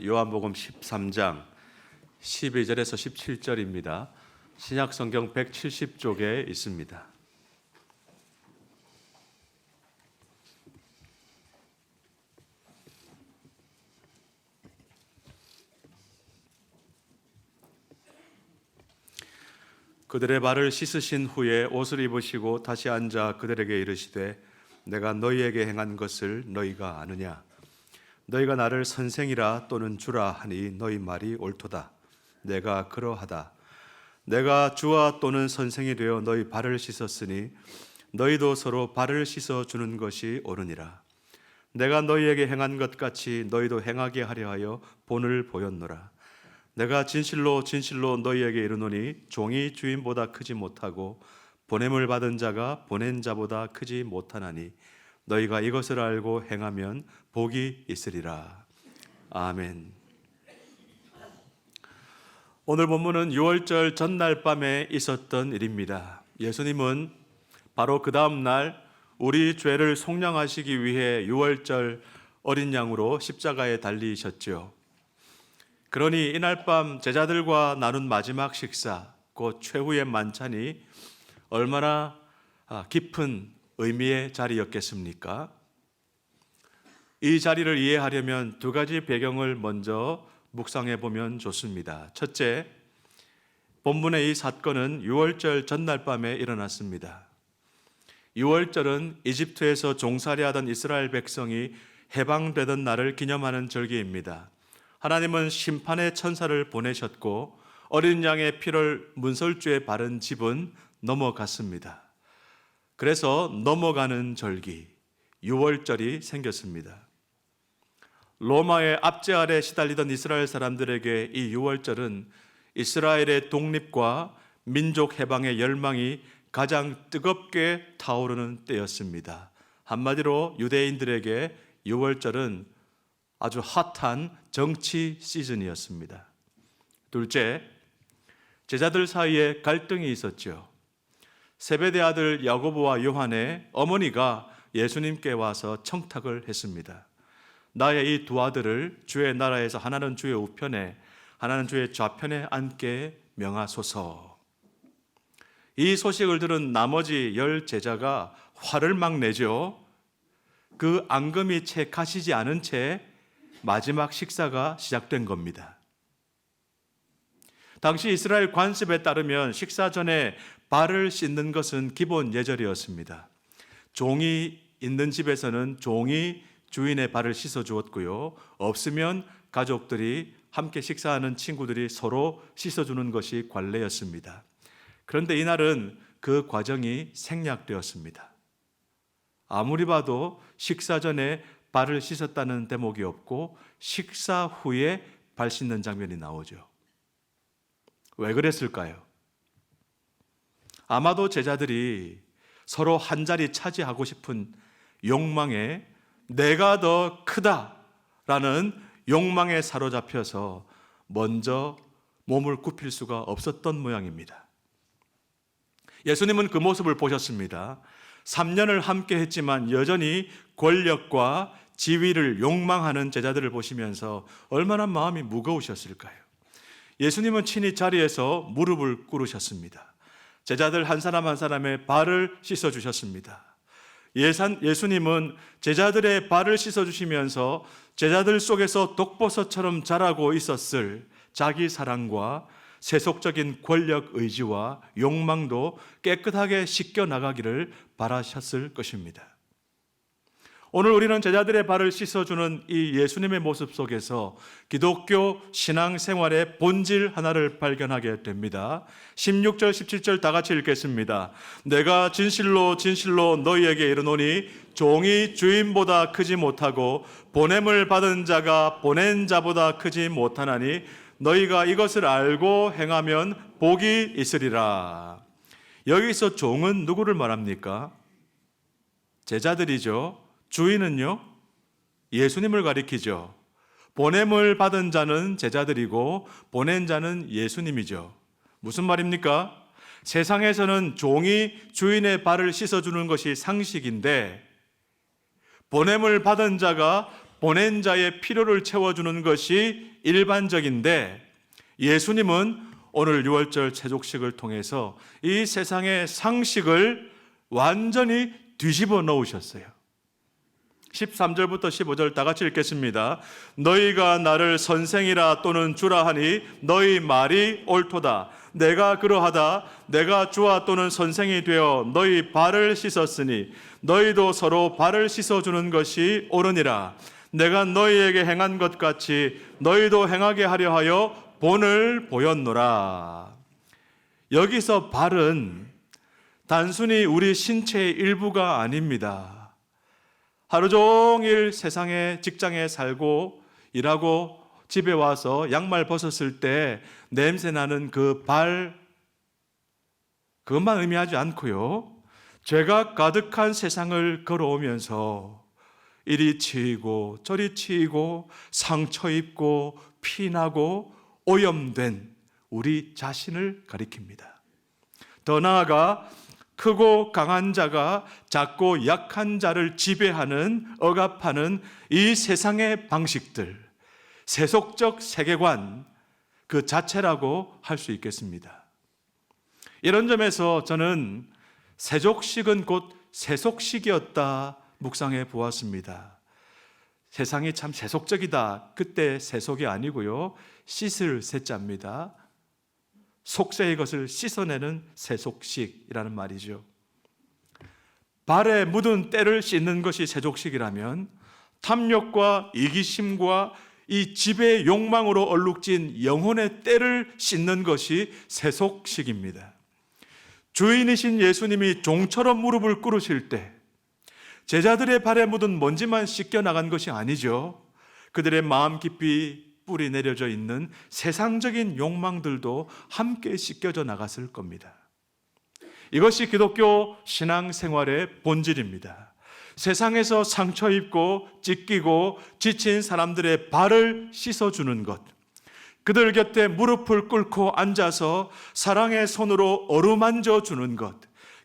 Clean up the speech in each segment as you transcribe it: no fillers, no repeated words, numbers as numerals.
요한복음 13장 12절에서 17절입니다. 신약성경 170쪽에 있습니다. 그들의 발을 씻으신 후에 옷을 입으시고 다시 앉아 그들에게 이르시되 내가 너희에게 행한 것을 너희가 아느냐? 너희가 나를 선생이라 또는 주라 하니 너희 말이 옳도다. 내가 그러하다. 내가 주와 또는 선생이 되어 너희 발을 씻었으니 너희도 서로 발을 씻어 주는 것이 옳으니라. 내가 너희에게 행한 것 같이 너희도 행하게 하려 하여 본을 보였노라. 내가 진실로 진실로 너희에게 이르노니 종이 주인보다 크지 못하고 보냄을 받은 자가 보낸 자보다 크지 못하나니 너희가 이것을 알고 행하면 복이 있으리라. 아멘. 오늘 본문은 6월절 전날 밤에 있었던 일입니다. 예수님은 바로 그 다음 날 우리 죄를 속량하시기 위해 6월절 어린 양으로 십자가에 달리셨죠. 그러니 이날 밤 제자들과 나눈 마지막 식사, 곧 최후의 만찬이 얼마나 깊은 의미의 자리였겠습니까? 이 자리를 이해하려면 두 가지 배경을 먼저 묵상해 보면 좋습니다. 첫째, 본문의 이 사건은 6월절 전날 밤에 일어났습니다. 6월절은 이집트에서 종살이하던 이스라엘 백성이 해방되던 날을 기념하는 절기입니다. 하나님은 심판의 천사를 보내셨고 어린 양의 피를 문설주에 바른 집은 넘어갔습니다. 그래서 넘어가는 절기, 6월절이 생겼습니다. 로마의 압제 아래 시달리던 이스라엘 사람들에게 이 6월절은 이스라엘의 독립과 민족 해방의 열망이 가장 뜨겁게 타오르는 때였습니다. 한마디로 유대인들에게 6월절은 아주 핫한 정치 시즌이었습니다. 둘째, 제자들 사이에 갈등이 있었죠. 세베대 아들 야고보와 요한의 어머니가 예수님께 와서 청탁을 했습니다. 나의 이 두 아들을 주의 나라에서 하나는 주의 우편에 하나는 주의 좌편에 앉게 명하소서. 이 소식을 들은 나머지 10 제자가 화를 막 내죠. 그 앙금이 채 가시지 않은 채 마지막 식사가 시작된 겁니다. 당시 이스라엘 관습에 따르면 식사 전에 발을 씻는 것은 기본 예절이었습니다. 종이 있는 집에서는 종이 주인의 발을 씻어 주었고요. 없으면 가족들이 함께 식사하는 친구들이 서로 씻어 주는 것이 관례였습니다. 그런데 이날은 그 과정이 생략되었습니다. 아무리 봐도 식사 전에 발을 씻었다는 대목이 없고 식사 후에 발 씻는 장면이 나오죠. 왜 그랬을까요? 아마도 제자들이 서로 한 자리 차지하고 싶은 욕망에 내가 더 크다라는 욕망에 사로잡혀서 먼저 몸을 굽힐 수가 없었던 모양입니다. 예수님은 그 모습을 보셨습니다. 3년을 함께 했지만 여전히 권력과 지위를 욕망하는 제자들을 보시면서 얼마나 마음이 무거우셨을까요? 예수님은 친히 자리에서 무릎을 꿇으셨습니다. 제자들 한 사람 한 사람의 발을 씻어주셨습니다. 예수님은 제자들의 발을 씻어주시면서 제자들 속에서 독버섯처럼 자라고 있었을 자기 사랑과 세속적인 권력 의지와 욕망도 깨끗하게 씻겨나가기를 바라셨을 것입니다. 오늘 우리는 제자들의 발을 씻어주는 이 예수님의 모습 속에서 기독교 신앙생활의 본질 하나를 발견하게 됩니다. 16절, 17절 다 같이 읽겠습니다. 내가 진실로 진실로 너희에게 이르노니 종이 주인보다 크지 못하고 보냄을 받은 자가 보낸 자보다 크지 못하나니 너희가 이것을 알고 행하면 복이 있으리라. 여기서 종은 누구를 말합니까? 제자들이죠. 주인은요? 예수님을 가리키죠. 보냄을 받은 자는 제자들이고 보낸 자는 예수님이죠. 무슨 말입니까? 세상에서는 종이 주인의 발을 씻어주는 것이 상식인데 보냄을 받은 자가 보낸 자의 필요를 채워주는 것이 일반적인데, 예수님은 오늘 유월절 세족식을 통해서 이 세상의 상식을 완전히 뒤집어 놓으셨어요. 13절부터 15절 다 같이 읽겠습니다. 너희가 나를 선생이라 또는 주라 하니 너희 말이 옳도다. 내가 그러하다. 내가 주와 또는 선생이 되어 너희 발을 씻었으니 너희도 서로 발을 씻어주는 것이 옳으니라. 내가 너희에게 행한 것 같이 너희도 행하게 하려 하여 본을 보였노라. 여기서 발은 단순히 우리 신체의 일부가 아닙니다. 하루 종일 세상에 직장에 살고 일하고 집에 와서 양말 벗었을 때 냄새 나는 그 발, 그것만 의미하지 않고요, 죄가 가득한 세상을 걸어오면서 이리 치이고 저리 치이고 상처 입고 피나고 오염된 우리 자신을 가리킵니다. 더 나아가 크고 강한 자가 작고 약한 자를 지배하는, 억압하는 이 세상의 방식들, 세속적 세계관 그 자체라고 할 수 있겠습니다. 이런 점에서 저는 세족식은 곧 세속식이었다 묵상해 보았습니다. 세상이 참 세속적이다. 그때 세속이 아니고요, 씻을 세자입니다. 속세의 것을 씻어내는 세속식이라는 말이죠. 발에 묻은 때를 씻는 것이 세족식이라면 탐욕과 이기심과 이 지배의 욕망으로 얼룩진 영혼의 때를 씻는 것이 세속식입니다. 주인이신 예수님이 종처럼 무릎을 꿇으실 때 제자들의 발에 묻은 먼지만 씻겨 나간 것이 아니죠. 그들의 마음 깊이 뿌리 내려져 있는 세상적인 욕망들도 함께 씻겨져 나갔을 겁니다. 이것이 기독교 신앙생활의 본질입니다. 세상에서 상처 입고 찢기고 지친 사람들의 발을 씻어주는 것, 그들 곁에 무릎을 꿇고 앉아서 사랑의 손으로 어루만져 주는 것,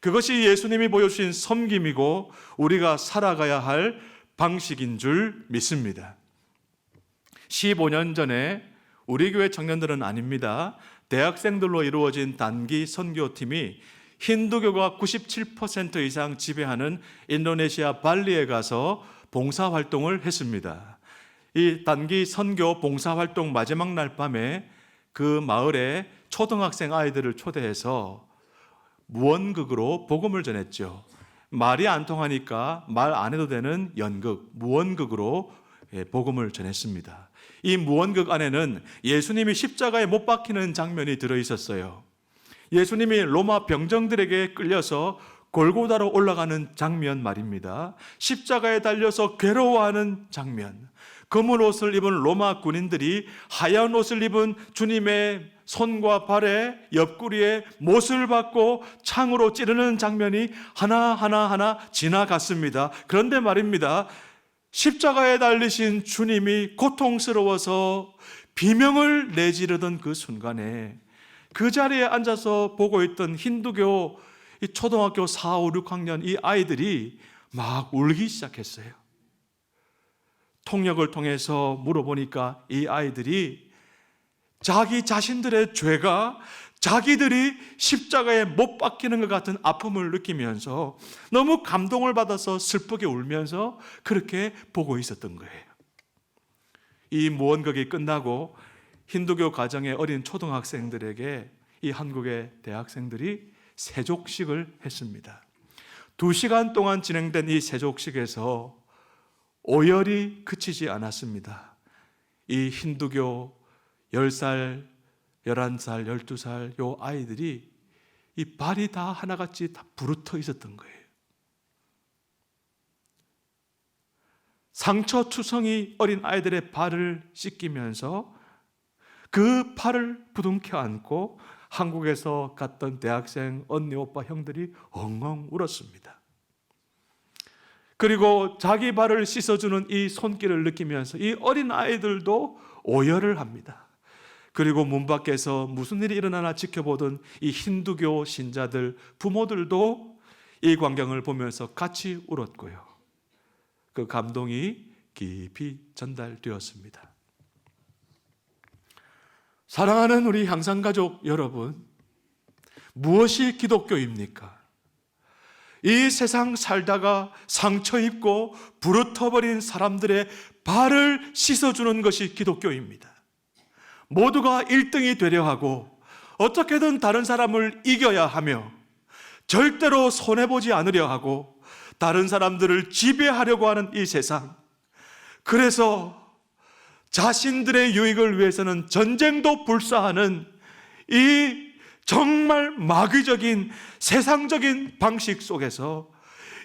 그것이 예수님이 보여주신 섬김이고 우리가 살아가야 할 방식인 줄 믿습니다. 15년 전에 우리 교회 청년들은 아닙니다. 대학생들로 이루어진 단기 선교팀이 힌두교가 97% 이상 지배하는 인도네시아 발리에 가서 봉사활동을 했습니다. 이 단기 선교 봉사활동 마지막 날 밤에 그 마을에 초등학생 아이들을 초대해서 무언극으로 복음을 전했죠. 말이 안 통하니까 말 안 해도 되는 연극, 무언극으로 복음을 전했습니다. 이 무언극 안에는 예수님이 십자가에 못 박히는 장면이 들어있었어요. 예수님이 로마 병정들에게 끌려서 골고다로 올라가는 장면 말입니다. 십자가에 달려서 괴로워하는 장면, 검은 옷을 입은 로마 군인들이 하얀 옷을 입은 주님의 손과 발에 옆구리에 못을 박고 창으로 찌르는 장면이 하나 지나갔습니다. 그런데 말입니다, 십자가에 달리신 주님이 고통스러워서 비명을 내지르던 그 순간에 그 자리에 앉아서 보고 있던 힌두교 초등학교 4, 5, 6학년 이 아이들이 막 울기 시작했어요. 통역을 통해서 물어보니까 이 아이들이 자기 자신들의 죄가 자기들이 십자가에 못 박히는 것 같은 아픔을 느끼면서 너무 감동을 받아서 슬프게 울면서 그렇게 보고 있었던 거예요. 이 무언극이 끝나고 힌두교 가정의 어린 초등학생들에게 이 한국의 대학생들이 세족식을 했습니다. 2시간 동안 진행된 이 세족식에서 오열이 그치지 않았습니다. 이 힌두교 10살, 11살, 12살 요 아이들이 이 발이 다 하나같이 다 부르터 있었던 거예요. 상처투성이 어린 아이들의 발을 씻기면서 그 팔을 부둥켜 안고 한국에서 갔던 대학생 언니, 오빠, 형들이 엉엉 울었습니다. 그리고 자기 발을 씻어주는 이 손길을 느끼면서 이 어린 아이들도 오열을 합니다. 그리고 문 밖에서 무슨 일이 일어나나 지켜보던 이 힌두교 신자들, 부모들도 이 광경을 보면서 같이 울었고요. 그 감동이 깊이 전달되었습니다. 사랑하는 우리 향상가족 여러분, 무엇이 기독교입니까? 이 세상 살다가 상처 입고 부르터버린 사람들의 발을 씻어주는 것이 기독교입니다. 모두가 1등이 되려 하고 어떻게든 다른 사람을 이겨야 하며 절대로 손해보지 않으려 하고 다른 사람들을 지배하려고 하는 이 세상, 그래서 자신들의 유익을 위해서는 전쟁도 불사하는 이 정말 마귀적인 세상적인 방식 속에서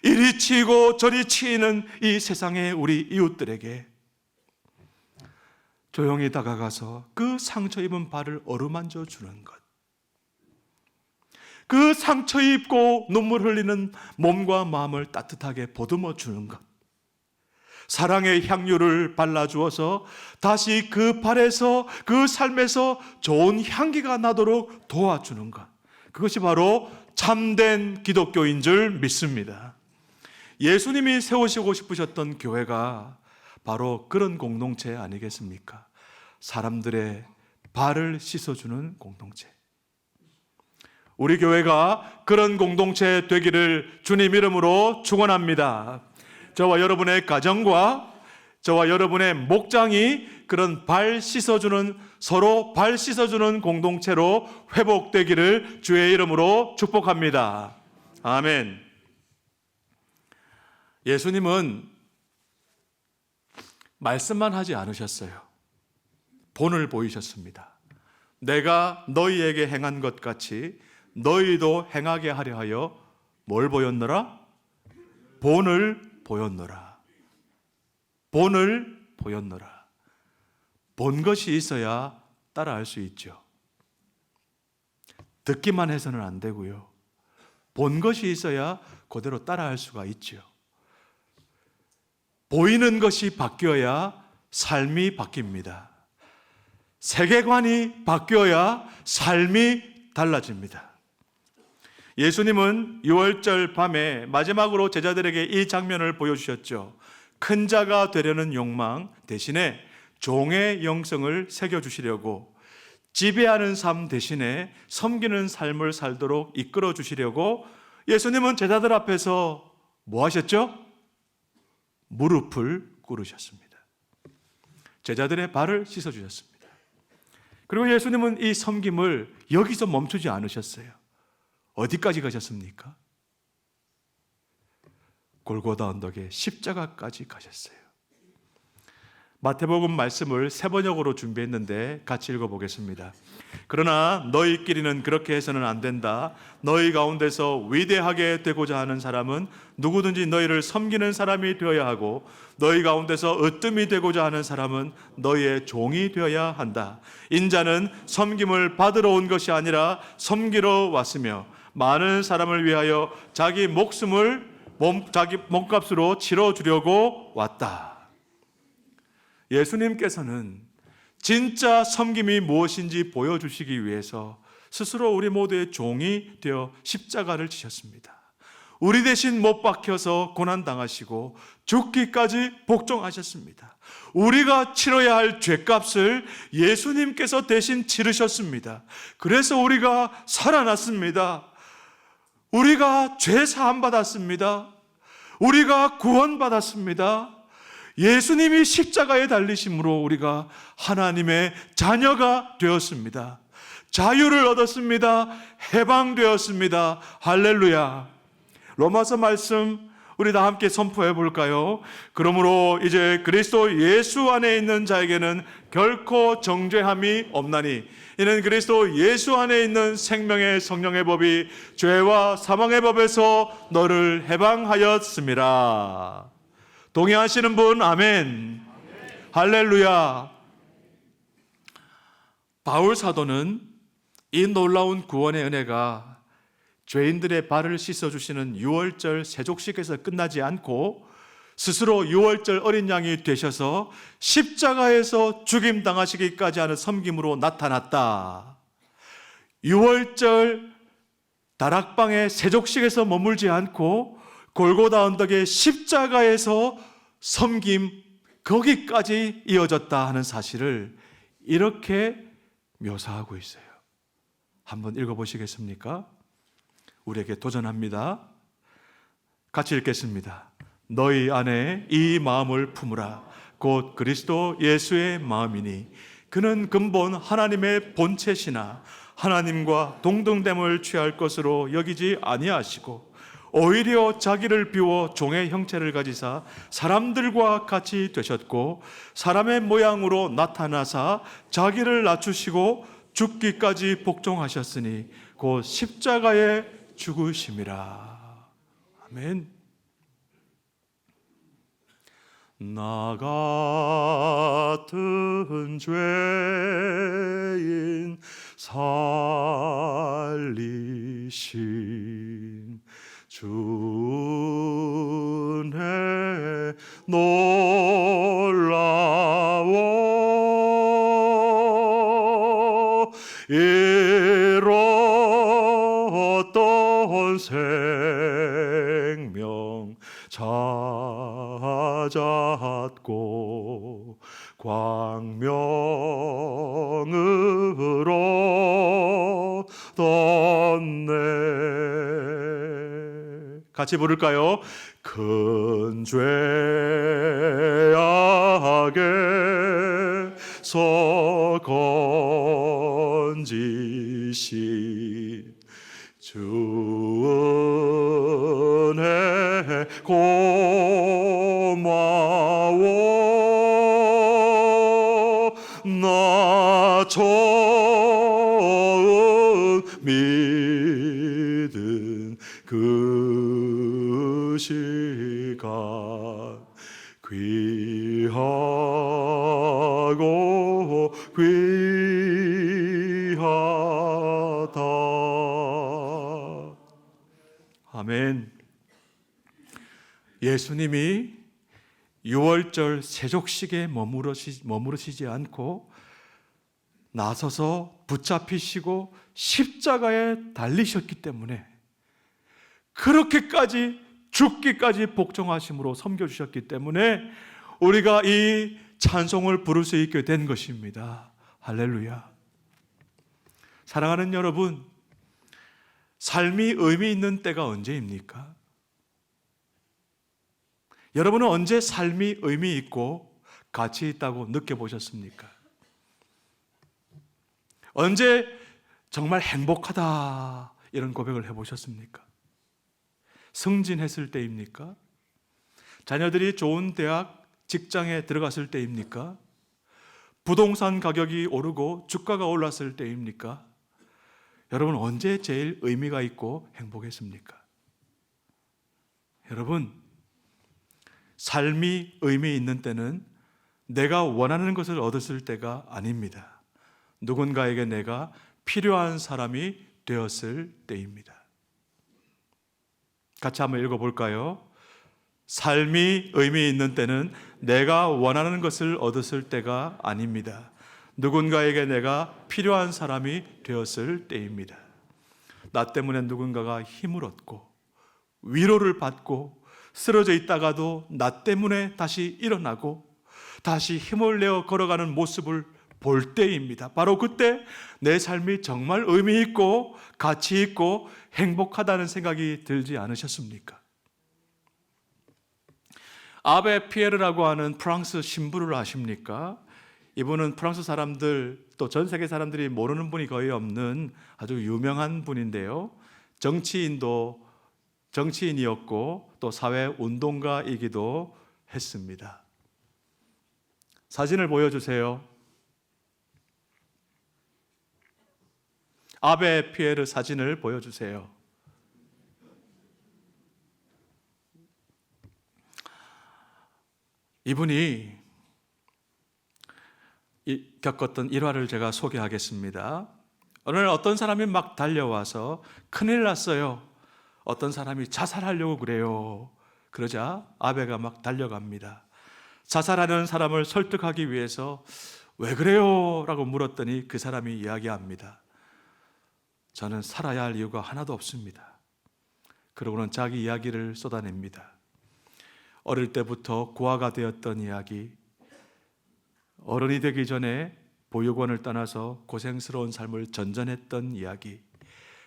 이리 치고 저리 치이는 이 세상의 우리 이웃들에게 조용히 다가가서 그 상처 입은 발을 어루만져 주는 것, 그 상처 입고 눈물 흘리는 몸과 마음을 따뜻하게 보듬어 주는 것, 사랑의 향유를 발라주어서 다시 그 발에서, 그 삶에서 좋은 향기가 나도록 도와주는 것, 그것이 바로 참된 기독교인 줄 믿습니다. 예수님이 세우시고 싶으셨던 교회가 바로 그런 공동체 아니겠습니까? 사람들의 발을 씻어주는 공동체. 우리 교회가 그런 공동체 되기를 주님 이름으로 축원합니다. 저와 여러분의 가정과 저와 여러분의 목장이 그런 발 씻어주는, 서로 발 씻어주는 공동체로 회복되기를 주의 이름으로 축복합니다. 아멘. 예수님은 말씀만 하지 않으셨어요. 본을 보이셨습니다. 내가 너희에게 행한 것 같이 너희도 행하게 하려 하여 뭘 보였노라? 본을 보였노라. 본을 보였노라. 본 것이 있어야 따라할 수 있죠. 듣기만 해서는 안 되고요. 본 것이 있어야 그대로 따라할 수가 있죠. 보이는 것이 바뀌어야 삶이 바뀝니다. 세계관이 바뀌어야 삶이 달라집니다. 예수님은 유월절 밤에 마지막으로 제자들에게 이 장면을 보여주셨죠. 큰 자가 되려는 욕망 대신에 종의 영성을 새겨주시려고, 지배하는 삶 대신에 섬기는 삶을 살도록 이끌어 주시려고 예수님은 제자들 앞에서 뭐 하셨죠? 무릎을 꿇으셨습니다. 제자들의 발을 씻어주셨습니다. 그리고 예수님은 이 섬김을 여기서 멈추지 않으셨어요. 어디까지 가셨습니까? 골고다 언덕에 십자가까지 가셨어요. 마태복음 말씀을 세 번역으로 준비했는데 같이 읽어보겠습니다. 그러나 너희끼리는 그렇게 해서는 안 된다. 너희 가운데서 위대하게 되고자 하는 사람은 누구든지 너희를 섬기는 사람이 되어야 하고, 너희 가운데서 으뜸이 되고자 하는 사람은 너희의 종이 되어야 한다. 인자는 섬김을 받으러 온 것이 아니라 섬기러 왔으며 많은 사람을 위하여 자기 몸값으로 치러주려고 왔다. 예수님께서는 진짜 섬김이 무엇인지 보여주시기 위해서 스스로 우리 모두의 종이 되어 십자가를 지셨습니다. 우리 대신 못 박혀서 고난당하시고 죽기까지 복종하셨습니다. 우리가 치러야 할 죄값을 예수님께서 대신 치르셨습니다. 그래서 우리가 살아났습니다. 우리가 죄 사함 받았습니다. 우리가 구원받았습니다. 예수님이 십자가에 달리심으로 우리가 하나님의 자녀가 되었습니다. 자유를 얻었습니다. 해방되었습니다. 할렐루야. 로마서 말씀 우리 다 함께 선포해 볼까요? 그러므로 이제 그리스도 예수 안에 있는 자에게는 결코 정죄함이 없나니 이는 그리스도 예수 안에 있는 생명의 성령의 법이 죄와 사망의 법에서 너를 해방하였습니다. 동의하시는 분 아멘. 할렐루야. 바울 사도는 이 놀라운 구원의 은혜가 죄인들의 발을 씻어주시는 유월절 세족식에서 끝나지 않고 스스로 유월절 어린 양이 되셔서 십자가에서 죽임당하시기까지 하는 섬김으로 나타났다. 유월절 다락방의 세족식에서 머물지 않고 골고다 언덕의 십자가에서 섬김, 거기까지 이어졌다 하는 사실을 이렇게 묘사하고 있어요. 한번 읽어보시겠습니까? 우리에게 도전합니다. 같이 읽겠습니다. 너희 안에 이 마음을 품으라. 곧 그리스도 예수의 마음이니 그는 근본 하나님의 본체시나 하나님과 동등됨을 취할 것으로 여기지 아니하시고 오히려 자기를 비워 종의 형체를 가지사 사람들과 같이 되셨고 사람의 모양으로 나타나사 자기를 낮추시고 죽기까지 복종하셨으니 곧 십자가에 죽으심이라. 아멘. 나 같은 죄인 살리신 주의 놀라워 잃었던 생명 찾았고 광명으로 떴네. 같이 부를까요? 큰 죄악에서 건지신 주은혜 고마워. 나 처음 믿은 그 시간 귀하고 귀하다. 아멘. 예수님이 유월절 세족식에 머무르시지 않고 나서서 붙잡히시고 십자가에 달리셨기 때문에, 그렇게까지 죽기까지 복종하심으로 섬겨주셨기 때문에 우리가 이 찬송을 부를 수 있게 된 것입니다. 할렐루야. 사랑하는 여러분, 삶이 의미 있는 때가 언제입니까? 여러분은 언제 삶이 의미 있고 가치 있다고 느껴보셨습니까? 언제 정말 행복하다 이런 고백을 해보셨습니까? 승진했을 때입니까? 자녀들이 좋은 대학, 직장에 들어갔을 때입니까? 부동산 가격이 오르고 주가가 올랐을 때입니까? 여러분, 언제 제일 의미가 있고 행복했습니까? 여러분, 삶이 의미 있는 때는 내가 원하는 것을 얻었을 때가 아닙니다. 누군가에게 내가 필요한 사람이 되었을 때입니다. 같이 한번 읽어볼까요? 삶이 의미 있는 때는 내가 원하는 것을 얻었을 때가 아닙니다. 누군가에게 내가 필요한 사람이 되었을 때입니다. 나 때문에 누군가가 힘을 얻고 위로를 받고 쓰러져 있다가도 나 때문에 다시 일어나고 다시 힘을 내어 걸어가는 모습을 볼 때입니다. 바로 그때 내 삶이 정말 의미 있고 가치 있고 행복하다는 생각이 들지 않으셨습니까? 아베 피에르라고 하는 프랑스 신부를 아십니까? 이분은 프랑스 사람들, 또 전 세계 사람들이 모르는 분이 거의 없는 아주 유명한 분인데요. 정치인이었고 또 사회운동가이기도 했습니다. 사진을 보여주세요. 아베 피에르 사진을 보여주세요. 이분이 겪었던 일화를 제가 소개하겠습니다. 어느 날 어떤 사람이 막 달려와서 큰일 났어요. 어떤 사람이 자살하려고 그래요. 그러자 아베가 막 달려갑니다. 자살하는 사람을 설득하기 위해서 왜 그래요? 라고 물었더니 그 사람이 이야기합니다. 저는 살아야 할 이유가 하나도 없습니다. 그러고는 자기 이야기를 쏟아냅니다. 어릴 때부터 고아가 되었던 이야기, 어른이 되기 전에 보육원을 떠나서 고생스러운 삶을 전전했던 이야기,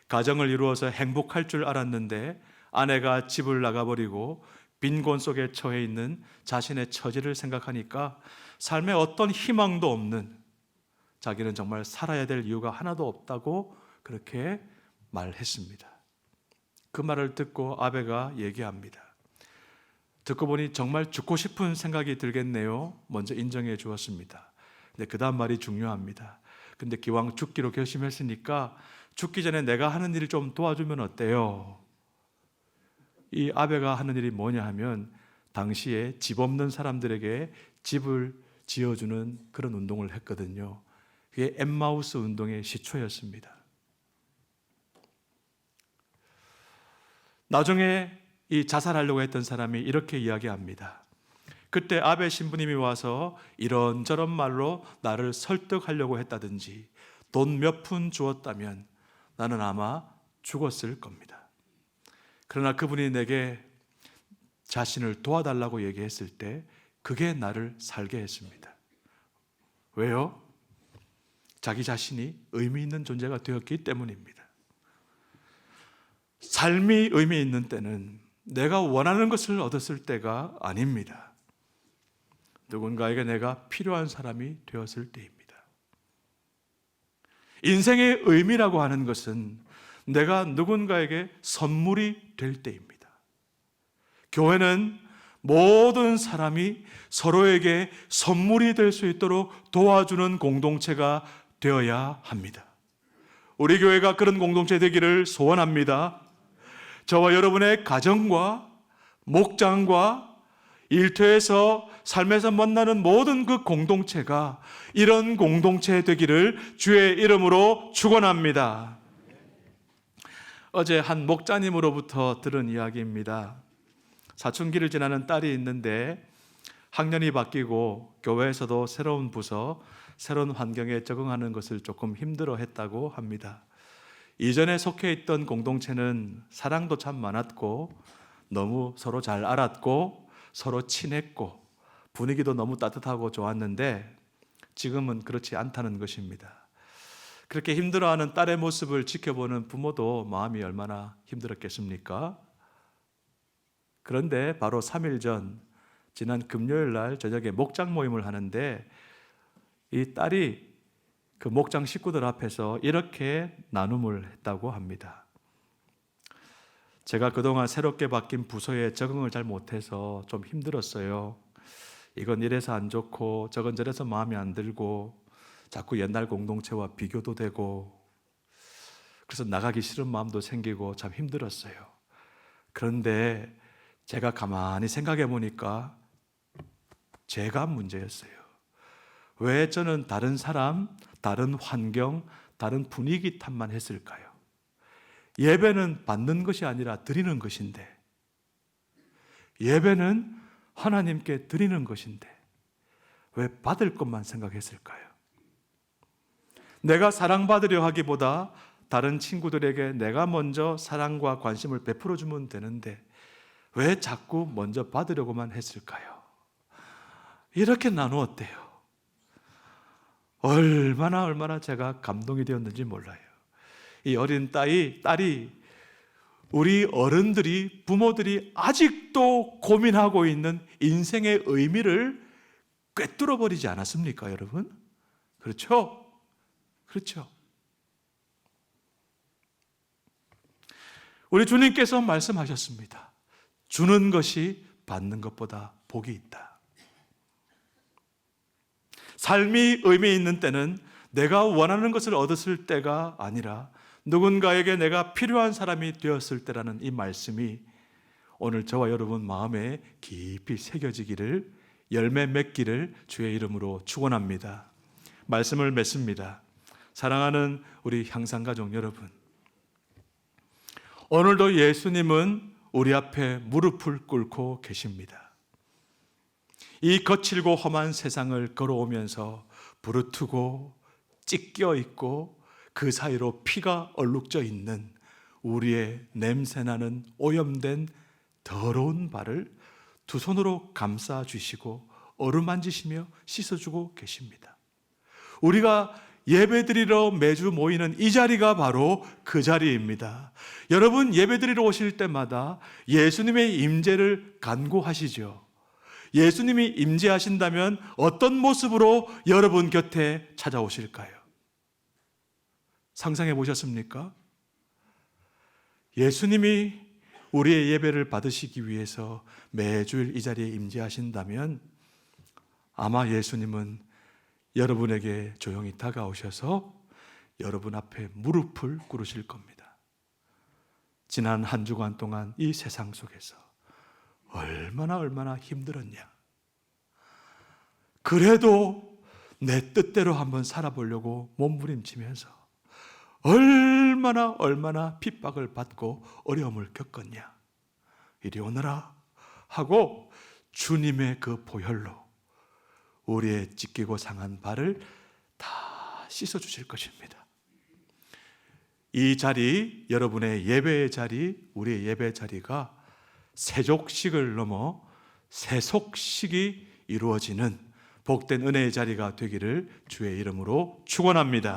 가정을 이루어서 행복할 줄 알았는데 아내가 집을 나가버리고 빈곤 속에 처해 있는 자신의 처지를 생각하니까 삶에 어떤 희망도 없는, 자기는 정말 살아야 될 이유가 하나도 없다고 그렇게 말했습니다. 그 말을 듣고 아베가 얘기합니다. 듣고 보니 정말 죽고 싶은 생각이 들겠네요. 먼저 인정해 주었습니다. 근데 그 다음 말이 중요합니다. 근데 기왕 죽기로 결심했으니까 죽기 전에 내가 하는 일을 좀 도와주면 어때요? 이 아베가 하는 일이 뭐냐 하면 당시에 집 없는 사람들에게 집을 지어주는 그런 운동을 했거든요. 그게 엠마우스 운동의 시초였습니다. 나중에 이 자살하려고 했던 사람이 이렇게 이야기합니다. 그때 아베 신부님이 와서 이런저런 말로 나를 설득하려고 했다든지 돈 몇 푼 주었다면 나는 아마 죽었을 겁니다. 그러나 그분이 내게 자신을 도와달라고 얘기했을 때 그게 나를 살게 했습니다. 왜요? 자기 자신이 의미 있는 존재가 되었기 때문입니다. 삶이 의미 있는 때는 내가 원하는 것을 얻었을 때가 아닙니다. 누군가에게 내가 필요한 사람이 되었을 때입니다. 인생의 의미라고 하는 것은 내가 누군가에게 선물이 될 때입니다. 교회는 모든 사람이 서로에게 선물이 될 수 있도록 도와주는 공동체가 되어야 합니다. 우리 교회가 그런 공동체 되기를 소원합니다. 저와 여러분의 가정과 목장과 일터에서 삶에서 만나는 모든 그 공동체가 이런 공동체 되기를 주의 이름으로 축원합니다. 어제 한 목자님으로부터 들은 이야기입니다. 사춘기를 지나는 딸이 있는데 학년이 바뀌고 교회에서도 새로운 부서, 새로운 환경에 적응하는 것을 조금 힘들어했다고 합니다. 이전에 속해 있던 공동체는 사랑도 참 많았고 너무 서로 잘 알았고 서로 친했고 분위기도 너무 따뜻하고 좋았는데 지금은 그렇지 않다는 것입니다. 그렇게 힘들어하는 딸의 모습을 지켜보는 부모도 마음이 얼마나 힘들었겠습니까? 그런데 바로 3일 전 지난 금요일 날 저녁에 목장 모임을 하는데 이 딸이 그 목장 식구들 앞에서 이렇게 나눔을 했다고 합니다. 제가 그동안 새롭게 바뀐 부서에 적응을 잘 못해서 좀 힘들었어요. 이건 이래서 안 좋고 저건 저래서 마음에 안 들고 자꾸 옛날 공동체와 비교도 되고 그래서 나가기 싫은 마음도 생기고 참 힘들었어요. 그런데 제가 가만히 생각해 보니까 제가 문제였어요. 왜 저는 다른 사람, 다른 환경, 다른 분위기 탓만 했을까요? 예배는 받는 것이 아니라 드리는 것인데, 예배는 하나님께 드리는 것인데 왜 받을 것만 생각했을까요? 내가 사랑받으려 하기보다 다른 친구들에게 내가 먼저 사랑과 관심을 베풀어주면 되는데 왜 자꾸 먼저 받으려고만 했을까요? 이렇게 나누었대요. 얼마나 제가 감동이 되었는지 몰라요. 이 어린 딸이 우리 어른들이, 부모들이 아직도 고민하고 있는 인생의 의미를 꿰뚫어 버리지 않았습니까, 여러분? 그렇죠? 그렇죠. 우리 주님께서 말씀하셨습니다. 주는 것이 받는 것보다 복이 있다. 삶이 의미 있는 때는 내가 원하는 것을 얻었을 때가 아니라 누군가에게 내가 필요한 사람이 되었을 때라는 이 말씀이 오늘 저와 여러분 마음에 깊이 새겨지기를, 열매 맺기를 주의 이름으로 축원합니다. 말씀을 맺습니다. 사랑하는 우리 향상가족 여러분, 오늘도 예수님은 우리 앞에 무릎을 꿇고 계십니다. 이 거칠고 험한 세상을 걸어오면서 부르트고 찢겨 있고 그 사이로 피가 얼룩져 있는 우리의 냄새나는 오염된 더러운 발을 두 손으로 감싸 주시고 어루만지시며 씻어주고 계십니다. 우리가 예배드리러 매주 모이는 이 자리가 바로 그 자리입니다. 여러분, 예배드리러 오실 때마다 예수님의 임재를 간구하시죠. 예수님이 임재하신다면 어떤 모습으로 여러분 곁에 찾아오실까요? 상상해 보셨습니까? 예수님이 우리의 예배를 받으시기 위해서 매주일 이 자리에 임재하신다면 아마 예수님은 여러분에게 조용히 다가오셔서 여러분 앞에 무릎을 꿇으실 겁니다. 지난 한 주간 동안 이 세상 속에서 얼마나 힘들었냐. 그래도 내 뜻대로 한번 살아보려고 몸부림치면서 얼마나 핍박을 받고 어려움을 겪었냐. 이리 오너라 하고 주님의 그 보혈로 우리의 찢기고 상한 발을 다 씻어주실 것입니다. 이 자리, 여러분의 예배의 자리, 우리의 예배 자리가 세족식을 넘어 세속식이 이루어지는 복된 은혜의 자리가 되기를 주의 이름으로 축원합니다.